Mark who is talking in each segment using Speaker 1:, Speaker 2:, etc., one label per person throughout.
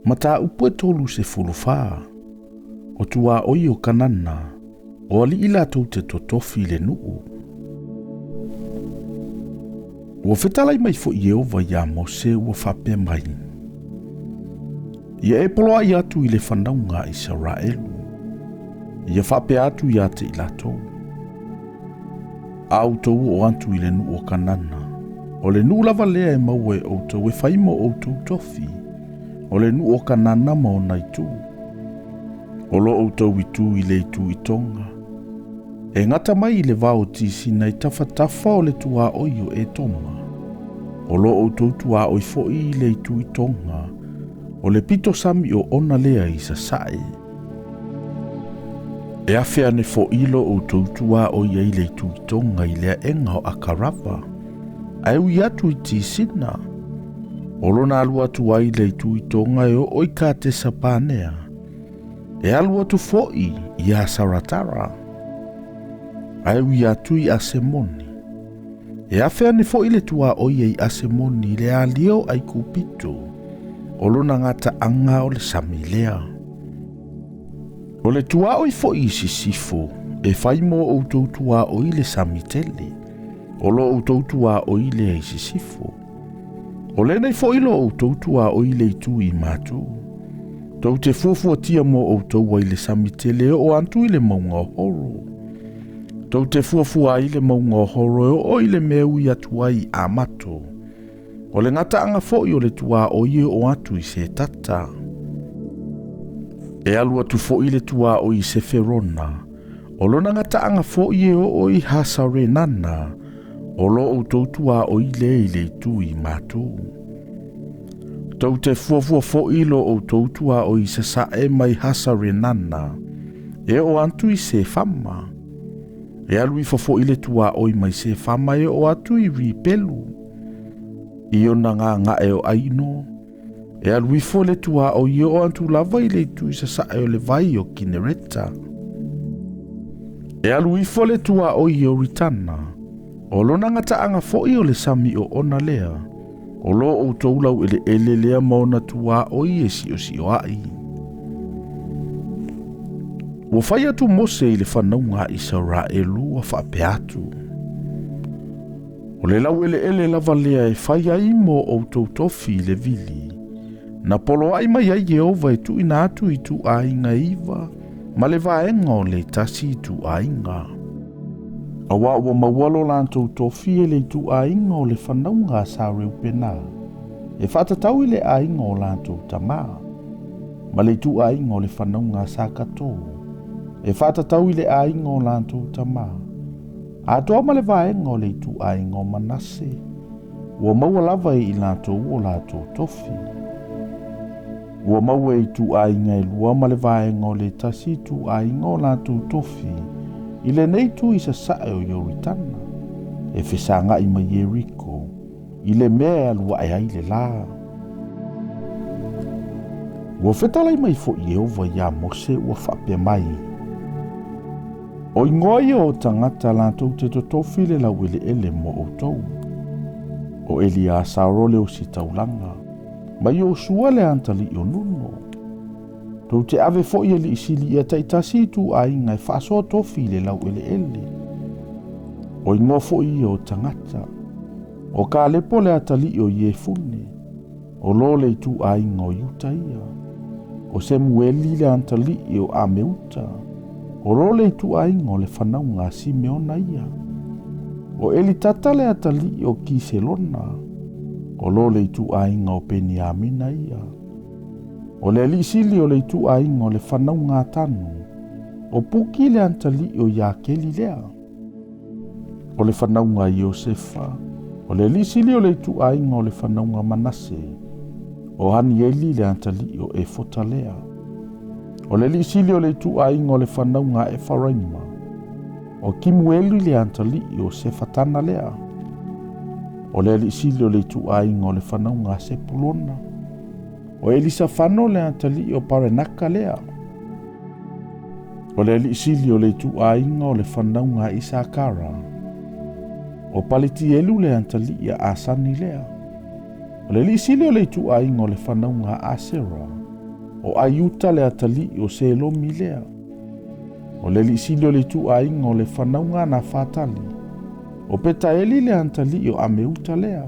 Speaker 1: Mata upu tolu se fulufaa. O tua oi o kanana. O ali ila tau te totofi le nuu. Ua fetalai mai fo Yehova ia Mose ua whapea mai. Ia e poloa i atu i le whanaunga Israelu. Ia whapea atu i ate i latou. Au tau o antu i le nuu o kanana. O le nuu lava lea e maua e outou e whaimo outou tofi. O le nuu o kanana ma o naitu. O lo outou i tu i le itu i tonga. E ngata mai i le vao tisi na i tafa o le tua oio e tonga. O lo outou tua oi foi i le itu i tonga. O le pito sami o ona lea i sa sae. E awhea ne fo ilo outou tua oi i le itu i tonga i lea enga o akarava. Ai ui atu i tisina. O lo na alua tua i le itu i tonga e o oi ka te sapanea. E alua tu foi i a saratara. Ai ui atu i asemoni. E awhea ne fo ile tua oi i asemoni le a lio ai kupito. O lo na ngata anga o le samilea. O le tua oi fo i sisifo. E faimo outou tua oi le samitele. O lo outou tua oi le ai sisifo. O le nei fo ilo outou tua oi le itu i matu. Tau te fuafua tia mo outou wai le samitele o antu i le maunga horo. Tau te fuafua i le maunga horo o i le meu i atuai a mato. O le ngata anga fo i o le tua o i o atu i se tata. E alu atu fo i le tua o i se ferona. O lo na ngata anga fo i o i hasare nana. O lo outou tua o i le tu i matu. Tau te fuafua fo i lo outou tua o i se sae mai hasare nana. E o antu i se fama. E alu i fo i le tua o i mai se fama e o atu i ripelu. I o na ngā e o aino. E alu i fo le tua o i o antu lava i le tu i se sae o le vai o kinereta. E alu i fo le tua o i o ritana. O lo na ngata anga fo i o le sami o ona lea. O lo o taulau ele lea maona tua o i e si o ai. Ua whai atu Mose i le whanaunga Israelu a whape atu. O le lau ele lava lea e whai ai mo o tautofi le vili. Na polo ai mai ai Yehova e tu ina atu i tu ainga iwa. Ma le vaenga o le tasi tu ainga. Awa ua mawalo lantou tofi e le tu ainga o le whanaunga sa reu pena. E whatatau i le ainga o lantou tama. Ma le tu ainga o le whanaunga sa kato. E whatatau i le ainga o lantou tama. A toa ma le vaenga o le tu ainga o manase. Ua maua lava i lantou o lantou tofi. Ua maua i tu ainga i lua ma le vaenga o le tasi tu ainga o lantou tofi. I le nei tu i sa sae o Yoritana. E whesanga i mai Yeriko. I le mea alua ai le la. Ua whetalai mai fo Yehova ia Mose ua whapea mai. O ingoi o tangata lantou te totofi le lau ele mo outou. O Elia saurole o si taulanga. Mai o sua le antali o nuno. Tau te ave fo i li isili ia taitasi tu a inga e whaso tofi le lau ele. O ingo fo i o tangata. O ka lepo le atali o ie fune. O lo le tu a inga o yuta ia. O Samueli le antali i o ameuta. O lo le tu a inga o le whanaunga si meona ia. O eli tata le atali i o kiselona. O lo le tu a inga o Peniamina ia. O le alisili o le tu a inga o le whanaunga tanu. O puki le antali o Iakeli lea. O le whanaunga Iosefa. O le alisili o le tu a inga o le whanaunga Manase. O Hanieli le antali o Efota lea. O le alisili o le tu a inga o le whanaunga Efaraima. O Kimueli le antali o Sefatana lea. O le alisili o le tu a inga o le whanaunga Sepulona. O Elisafano le antali o Parenaka lea. O le alisili o le tu a inga o le whanaunga Isakara. O Palitielu le antali i Asani lea. O le alisili o le tu a inga o le whanaunga Asera. o aiuta le atali o se lomi lea. O le lisili o le tuaiga o le whanaunga na whātali. O petaeli le antali o ameuta lea.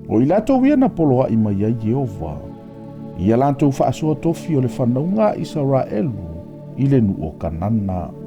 Speaker 1: O i latou ia na poloa i mai ai Jehova. Ia latou whaasua tofi o le whanaunga Israelu i le nu o kanana.